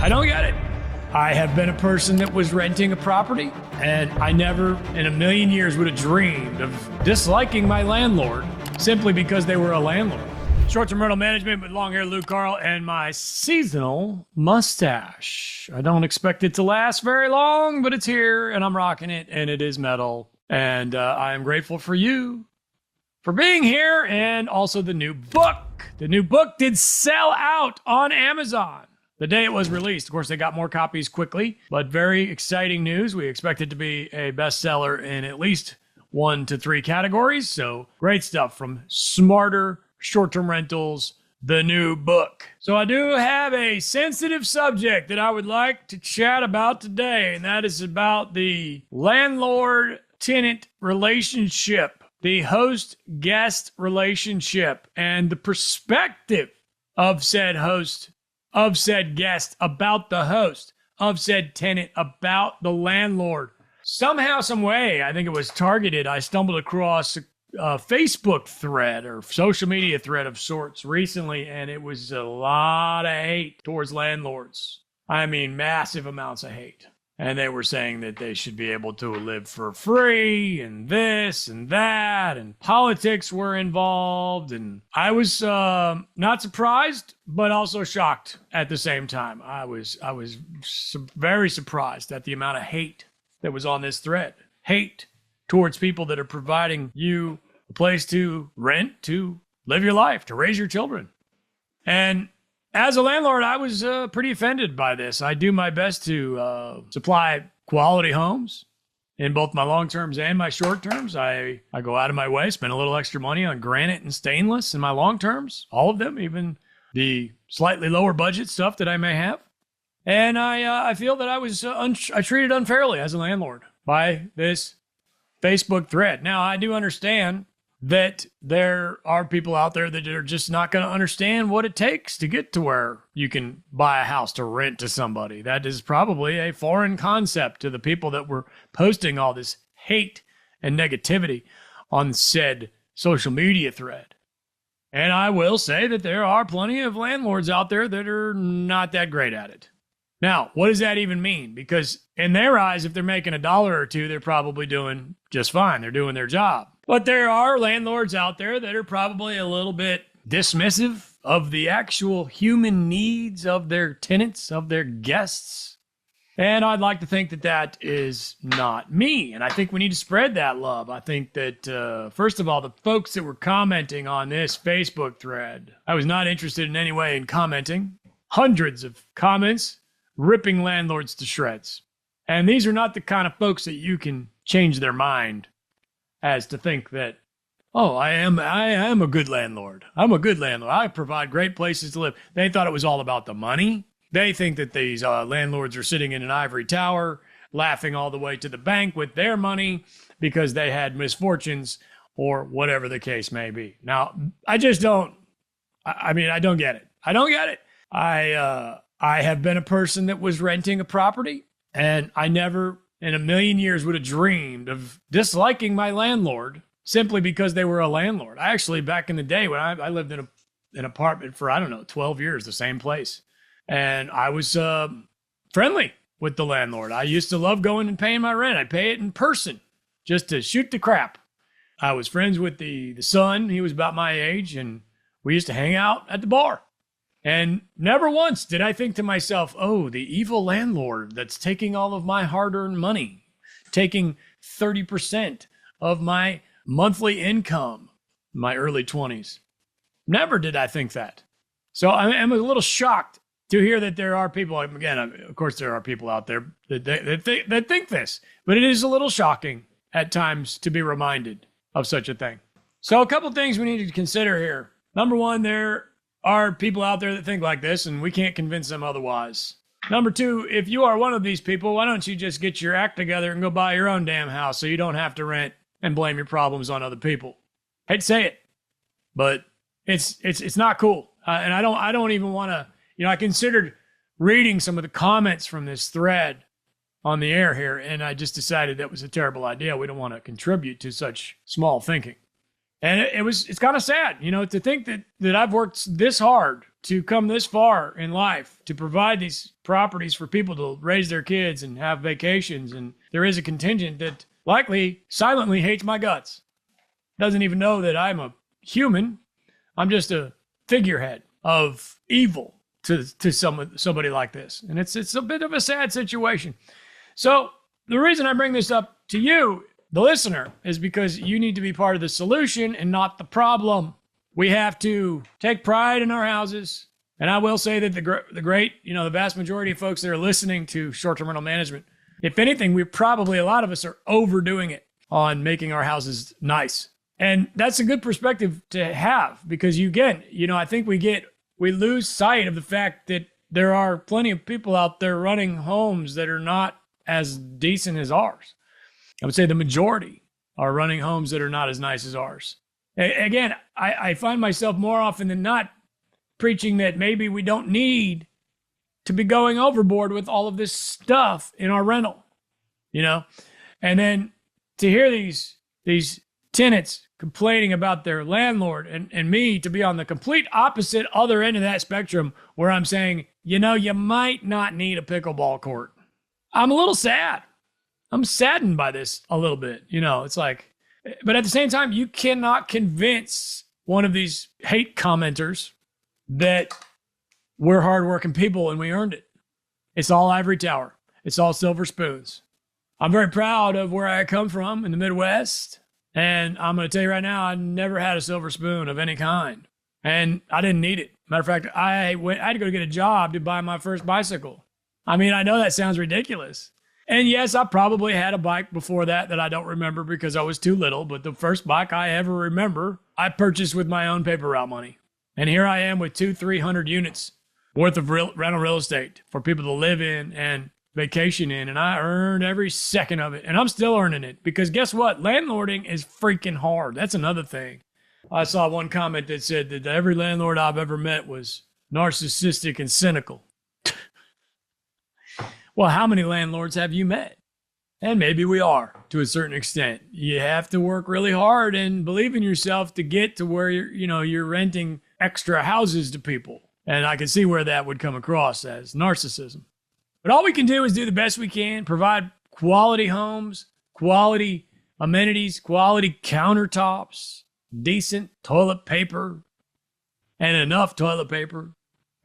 I don't get it. I have been a person that was renting a property, and I never in a million years would have dreamed of disliking my landlord simply because they were a landlord. Short-term rental management with long hair Luke Carl and my seasonal mustache. I don't expect it to last very long, but it's here and I'm rocking it and it is metal. And I am grateful for you for being here, and also the new book. The new book did sell out on Amazon the day it was released. Of course, they got more copies quickly, but very exciting news. We expect it to be a bestseller in at least 1 to 3 categories. So great stuff from Smarter Short-Term Rentals, the new book. So I do have a sensitive subject that I would like to chat about today, and that is about the landlord-tenant relationship, the host-guest relationship, and the perspective of said host, of said guest, about the host, of said tenant, about the landlord. Somehow, some way, I think it was targeted, I stumbled across a Facebook thread or social media thread of sorts recently, and it was a lot of hate towards landlords. I mean, massive amounts of hate. And they were saying that they should be able to live for free and this and that, and politics were involved. And I was not surprised, but also shocked at the same time. I was very surprised at the amount of hate that was on this thread. Hate towards people that are providing you a place to rent, to live your life, to raise your children. And as a landlord, I was pretty offended by this. I do my best to supply quality homes in both my long terms and my short terms. I go out of my way, spend a little extra money on granite and stainless in my long terms, all of them, even the slightly lower budget stuff that I may have. And I feel that I was I treated unfairly as a landlord by this Facebook thread. Now, I do understand that there are people out there that are just not going to understand what it takes to get to where you can buy a house to rent to somebody. That is probably a foreign concept to the people that were posting all this hate and negativity on said social media thread. And I will say that there are plenty of landlords out there that are not that great at it. Now, what does that even mean? Because in their eyes, if they're making $1 or $2, they're probably doing just fine. They're doing their job. But there are landlords out there that are probably a little bit dismissive of the actual human needs of their tenants, of their guests. And I'd like to think that that is not me. And I think we need to spread that love. I think that, first of all, the folks that were commenting on this Facebook thread, I was not interested in any way in commenting. Hundreds of comments ripping landlords to shreds. And these are not the kind of folks that you can change their mind as to think that, oh, I am a good landlord. I'm a good landlord. I provide great places to live. They thought it was all about the money. They think that these landlords are sitting in an ivory tower, laughing all the way to the bank with their money because they had misfortunes or whatever the case may be. Now, I just don't, I don't get it. I don't get it. I have been a person that was renting a property, and I never in a million years would have dreamed of disliking my landlord simply because they were a landlord. I actually, back in the day when I lived in an apartment for, 12 years, the same place. And I was friendly with the landlord. I used to love going and paying my rent. I'd pay it in person just to shoot the crap. I was friends with the son. He was about my age, and we used to hang out at the bar. And never once did I think to myself, oh, the evil landlord that's taking all of my hard-earned money, taking 30% of my monthly income in my early 20s. Never did I think that. So I'm a little shocked to hear that there are people, again, of course there are people out there that think this, but it is a little shocking at times to be reminded of such a thing. So a couple things we need to consider here. Number one, there are people out there that think like this, and we can't convince them otherwise. Number two, if you are one of these people, why don't you just get your act together and go buy your own damn house so you don't have to rent and blame your problems on other people? Hate to say it, but it's not cool. And I don't even want to, I considered reading some of the comments from this thread on the air here, and I just decided that was a terrible idea. We don't want to contribute to such small thinking. And it's kind of sad, to think that I've worked this hard to come this far in life to provide these properties for people to raise their kids and have vacations. And there is a contingent that likely silently hates my guts. Doesn't even know that I'm a human. I'm just a figurehead of evil to somebody like this. And it's a bit of a sad situation. So the reason I bring this up to you, the listener, is because you need to be part of the solution and not the problem. We have to take pride in our houses. And I will say that the vast majority of folks that are listening to short-term rental management, if anything, a lot of us are overdoing it on making our houses nice. And that's a good perspective to have because I think we lose sight of the fact that there are plenty of people out there running homes that are not as decent as ours. I would say the majority are running homes that are not as nice as ours. Again, I find myself more often than not preaching that maybe we don't need to be going overboard with all of this stuff in our rental, and then to hear these tenants complaining about their landlord and me to be on the complete opposite other end of that spectrum where I'm saying, you might not need a pickleball court. I'm a little sad. I'm saddened by this a little bit. It's like, but at the same time, you cannot convince one of these hate commenters that we're hardworking people and we earned it. It's all ivory tower. It's all silver spoons. I'm very proud of where I come from in the Midwest. And I'm going to tell you right now, I never had a silver spoon of any kind. And I didn't need it. Matter of fact, I had to go get a job to buy my first bicycle. I mean, I know that sounds ridiculous. And yes, I probably had a bike before that I don't remember because I was too little. But the first bike I ever remember, I purchased with my own paper route money. And here I am with 200-300 units worth of rental real estate for people to live in and vacation in. And I earned every second of it. And I'm still earning it because guess what? Landlording is freaking hard. That's another thing. I saw one comment that said that every landlord I've ever met was narcissistic and cynical. Well, how many landlords have you met? And maybe we are to a certain extent. You have to work really hard and believe in yourself to get to where you're renting extra houses to people. And I can see where that would come across as narcissism. But all we can do is do the best we can, provide quality homes, quality amenities, quality countertops, decent toilet paper, and enough toilet paper,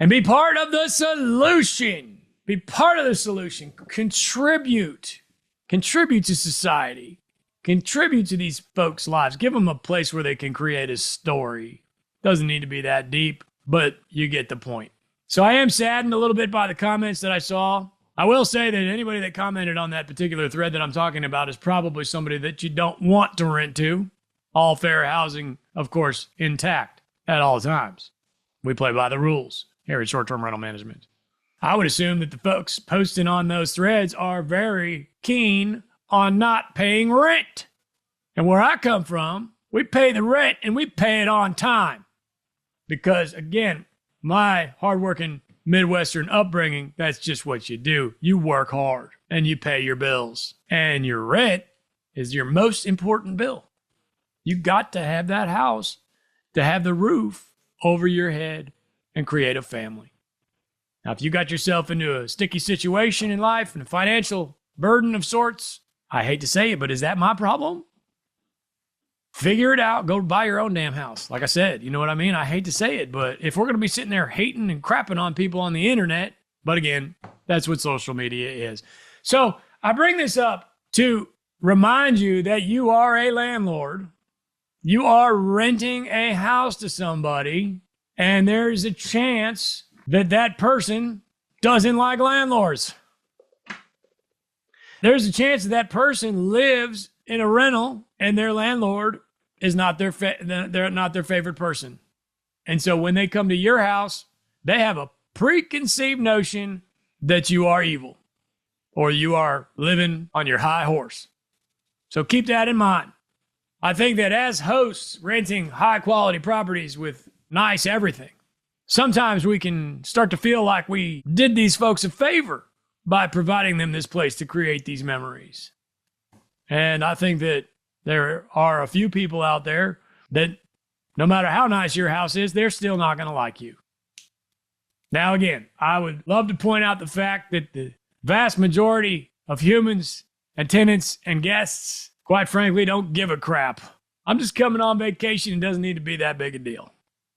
and be part of the solution. Be part of the solution. Contribute to society. Contribute to these folks' lives. Give them a place where they can create a story. Doesn't need to be that deep, but you get the point. So I am saddened a little bit by the comments that I saw. I will say that anybody that commented on that particular thread that I'm talking about is probably somebody that you don't want to rent to. All fair housing, of course, intact at all times. We play by the rules here at Short-Term Rental Management. I would assume that the folks posting on those threads are very keen on not paying rent. And where I come from, we pay the rent and we pay it on time. Because again, my hardworking Midwestern upbringing, that's just what you do. You work hard and you pay your bills. And your rent is your most important bill. You got to have that house to have the roof over your head and create a family. Now, if you got yourself into a sticky situation in life and a financial burden of sorts, I hate to say it, but is that my problem? Figure it out. Go buy your own damn house. Like I said, you know what I mean? I hate to say it, but if we're going to be sitting there hating and crapping on people on the internet, but again, that's what social media is. So I bring this up to remind you that you are a landlord. You are renting a house to somebody, and there's a chance that person doesn't like landlords. There's a chance that person lives in a rental and their landlord is not they're not their favorite person. And so when they come to your house, they have a preconceived notion that you are evil or you are living on your high horse. So keep that in mind. I think that as hosts renting high quality properties with nice everything, sometimes we can start to feel like we did these folks a favor by providing them this place to create these memories. And I think that there are a few people out there that no matter how nice your house is, they're still not going to like you. Now, again, I would love to point out the fact that the vast majority of humans and tenants and guests, quite frankly, don't give a crap. I'm just coming on vacation. It doesn't need to be that big a deal.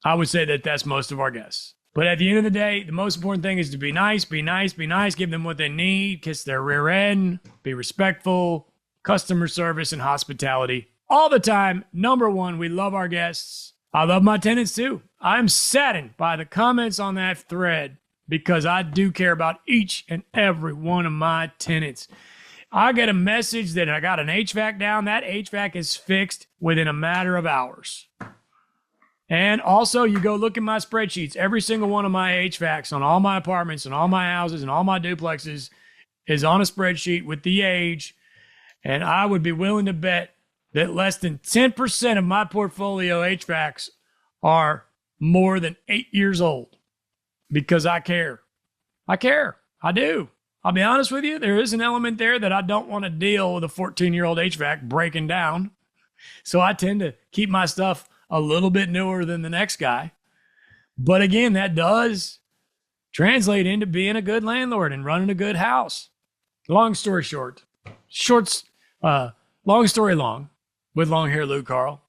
I would say that that's most of our guests. But at the end of the day, the most important thing is to be nice, be nice, be nice, give them what they need, kiss their rear end, be respectful, customer service and hospitality. All the time, number one, we love our guests. I love my tenants too. I'm saddened by the comments on that thread because I do care about each and every one of my tenants. I get a message that I got an HVAC down. That HVAC is fixed within a matter of hours. And also, you go look at my spreadsheets. Every single one of my HVACs on all my apartments and all my houses and all my duplexes is on a spreadsheet with the age. And I would be willing to bet that less than 10% of my portfolio HVACs are more than 8 years old because I care. I care. I do. I'll be honest with you. There is an element there that I don't want to deal with a 14-year-old HVAC breaking down. So I tend to keep my stuff a little bit newer than the next guy. But again, that does translate into being a good landlord and running a good house. Long story short, long story long, with long hair Lou Carl.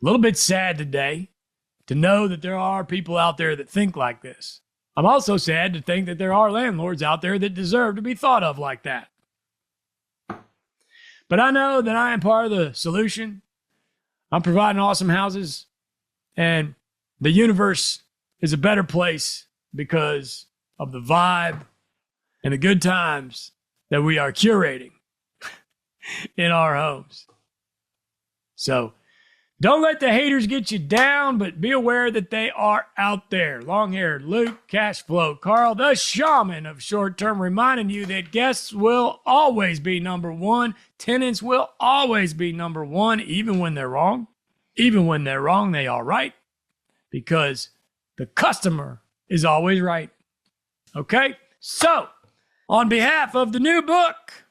A little bit sad today to know that there are people out there that think like this. I'm also sad to think that there are landlords out there that deserve to be thought of like that. But I know that I am part of the solution. I'm providing awesome houses, and the universe is a better place because of the vibe and the good times that we are curating in our homes. So don't let the haters get you down, but be aware that they are out there. Long-haired Luke, cash flow Carl, the shaman of short-term, reminding you that guests will always be number one. Tenants will always be number one, even when they're wrong. Even when they're wrong, they are right, because the customer is always right. Okay? So, on behalf of the new book,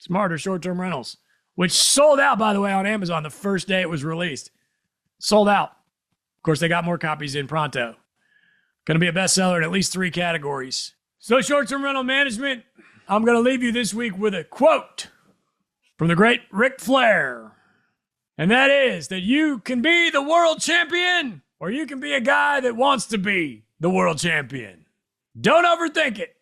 Smarter Short-Term Rentals, which sold out, by the way, on Amazon the first day it was released. Sold out. Of course, they got more copies in pronto. Going to be a bestseller in at least 3 categories. So, short-term rental management, I'm going to leave you this week with a quote from the great Ric Flair. And that is that you can be the world champion, or you can be a guy that wants to be the world champion. Don't overthink it.